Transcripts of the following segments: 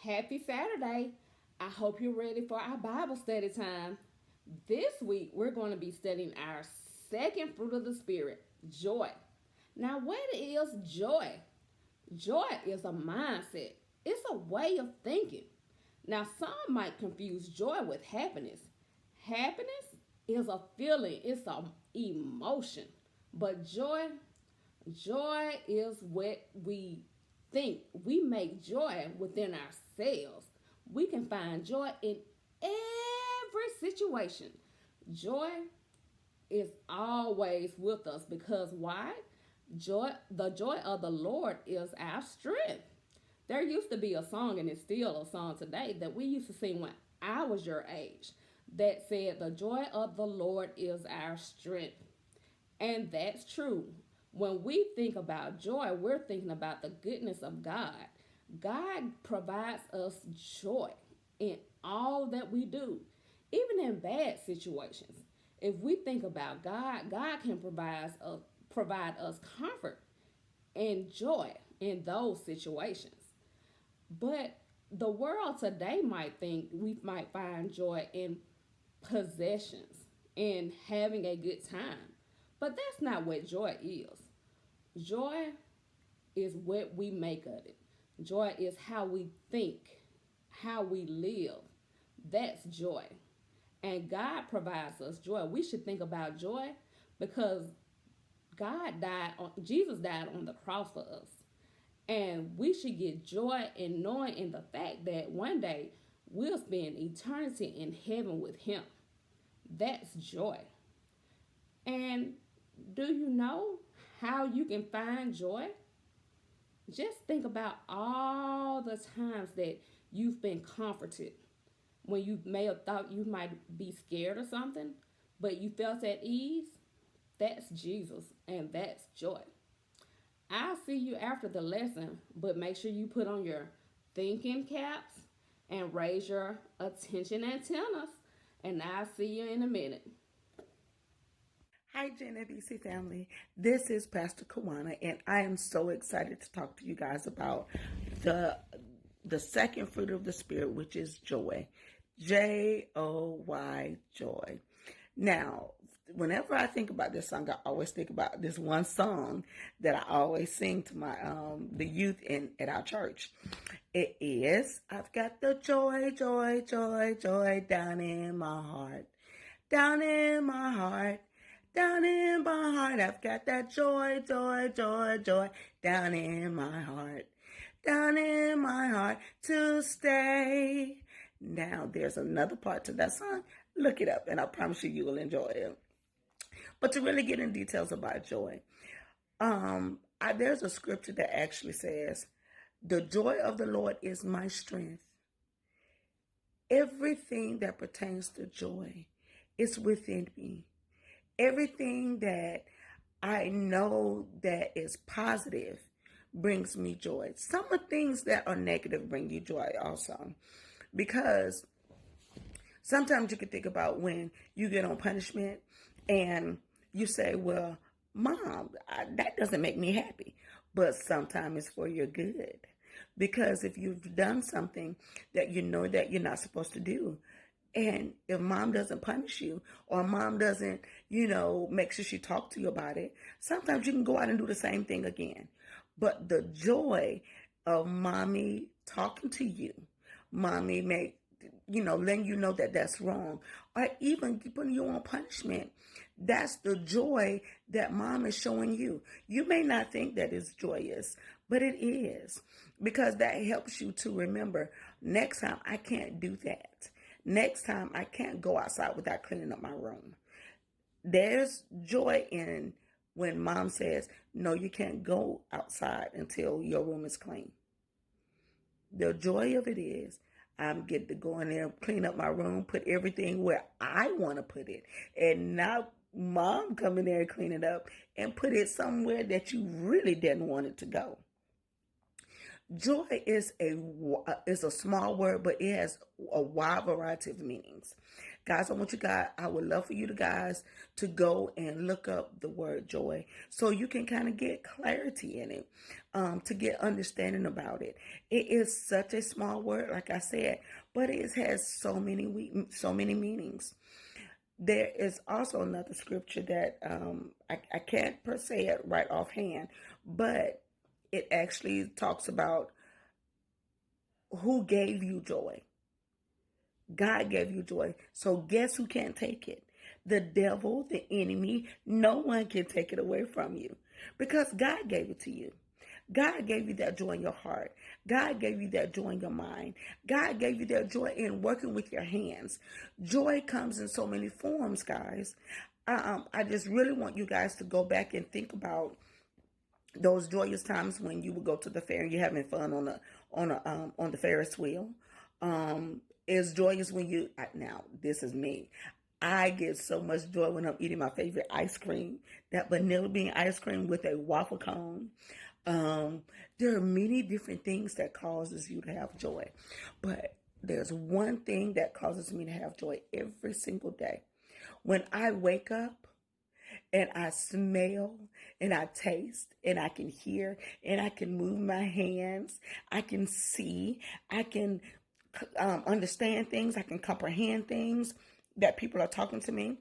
Happy Saturday. I hope you're ready for our Bible study time. This week, we're going to be studying our second fruit of the Spirit, joy. Now, what is joy? Joy is a mindset, it's a way of thinking. Now, some might confuse joy with happiness. Happiness is a feeling, it's an emotion. But joy is what we think. We make joy within ourselves. We can find joy in every situation. Joy is always with us because why? The joy of the Lord is our strength. There used to be a song, and it's still a song today, that we used to sing when I was your age that said, "The joy of the Lord is our strength." And that's true. When we think about joy, we're thinking about the goodness of God. God provides us joy in all that we do, even in bad situations. If we think about God, God can provide us comfort and joy in those situations. But the world today might think we might find joy in possessions and having a good time. But that's not what joy is. Joy is what we make of it. Joy is how we think, how we live. That's joy. And God provides us joy. We should think about joy because Jesus died on the cross for us. And we should get joy in knowing in the fact that one day we'll spend eternity in heaven with Him. That's joy. And do you know how you can find joy? Just think about all the times that you've been comforted when you may have thought you might be scared or something, but you felt at ease. That's Jesus, and that's joy. I'll see you after the lesson, but make sure you put on your thinking caps and raise your attention antennas, and I'll see you in a minute. Hi, JNBC family. This is Pastor Kawana, and I am so excited to talk to you guys about the the second fruit of the Spirit, which is joy. Joy, joy. Now, whenever I think about this song, I always think about this one song that I always sing to my the youth in at our church. It is "I've got the joy, joy, joy, joy down in my heart, down in my heart." Down in my heart, I've got that joy, joy, joy, joy down in my heart. Down in my heart to stay. Now, there's another part to that song. Look it up, and I promise you, you will enjoy it. But to really get in details about joy, there's a scripture that actually says, "The joy of the Lord is my strength." Everything that pertains to joy is within me. Everything that I know that is positive brings me joy. Some of the things that are negative bring you joy also. Because sometimes you can think about when you get on punishment and you say, well, Mom, that doesn't make me happy. But sometimes it's for your good. Because if you've done something that you know that you're not supposed to do, and if Mom doesn't punish you or Mom doesn't, make sure she talks to you about it, sometimes you can go out and do the same thing again. But the joy of Mommy talking to you, Mommy letting you know that that's wrong, or even putting you on punishment, that's the joy that Mom is showing you. You may not think that it's joyous, but it is, because that helps you to remember, next time I can't do that. Next time I can't go outside without cleaning up my room. There's joy in when Mom says, no, you can't go outside until your room is clean. The joy of it is I'm getting to go in there, clean up my room, put everything where I want to put it, and not Mom come in there and clean it up and put it somewhere that you really didn't want it to go. Joy is a small word, but it has a wide variety of meanings. Guys, I would love for you guys to go and look up the word joy so you can kind of get clarity in it, to get understanding about it. It is such a small word, like I said, but it has so many meanings. There is also another scripture that I can't per se it right offhand, but it actually talks about who gave you joy. God gave you joy. So guess who can't take it? The devil, the enemy, no one can take it away from you because God gave it to you. God gave you that joy in your heart. God gave you that joy in your mind. God gave you that joy in working with your hands. Joy comes in so many forms, guys. I just really want you guys to go back and think about those joyous times when you would go to the fair and you're having fun on the Ferris wheel. It's joyous when now this is me. I get so much joy when I'm eating my favorite ice cream, that vanilla bean ice cream with a waffle cone. There are many different things that causes you to have joy, but there's one thing that causes me to have joy every single day. When I wake up and I smell and I taste and I can hear and I can move my hands, I can see, I can understand things, I can comprehend things that people are talking to me.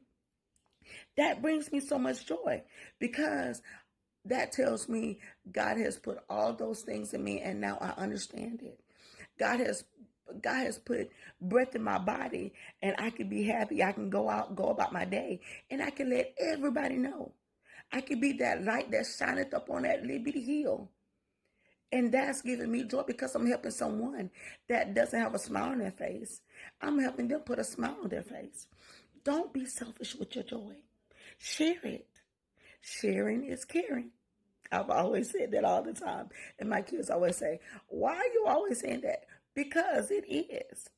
That brings me so much joy because that tells me God has put all those things in me and now I understand it. God has put breath in my body and I can be happy. I can go about my day and I can let everybody know. I can be that light that shineth up on that Liberty Hill. And that's giving me joy because I'm helping someone that doesn't have a smile on their face. I'm helping them put a smile on their face. Don't be selfish with your joy. Share it. Sharing is caring. I've always said that all the time. And my kids always say, why are you always saying that? Because it is.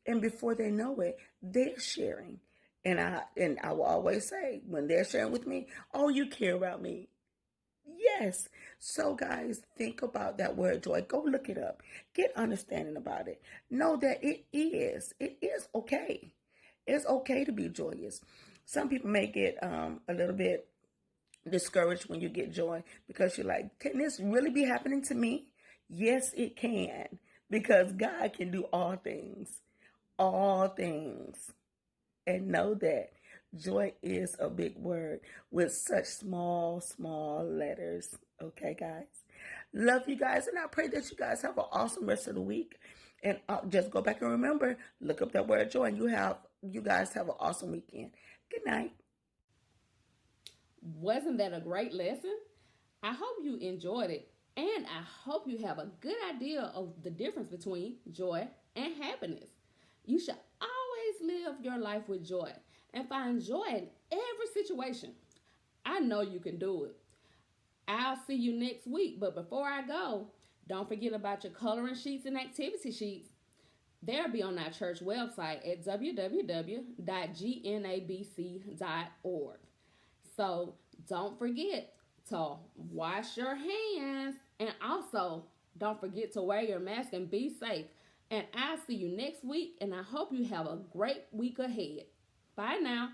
And before they know it, they're sharing. And I will always say, when they're sharing with me, oh, you care about me. Yes. So guys, think about that word joy. Go look it up. Get understanding about it. Know that it is okay. It's okay to be joyous. Some people may get a little bit discouraged when you get joy because you're like, can this really be happening to me? Yes, it can, because God can do all things. All things. And know that joy is a big word with such small, small letters. Okay, guys? Love you guys, and I pray that you guys have an awesome rest of the week. And just go back and remember, look up that word joy, and you guys have an awesome weekend. Good night. Wasn't that a great lesson? I hope you enjoyed it, and I hope you have a good idea of the difference between joy and happiness. You should always live your life with joy and find joy in every situation. I know you can do it. I'll see you next week, but before I go, don't forget about your coloring sheets and activity sheets. They'll be on our church website at www.gnabc.org. So don't forget to wash your hands and also don't forget to wear your mask and be safe. And I'll see you next week, and I hope you have a great week ahead. Bye now.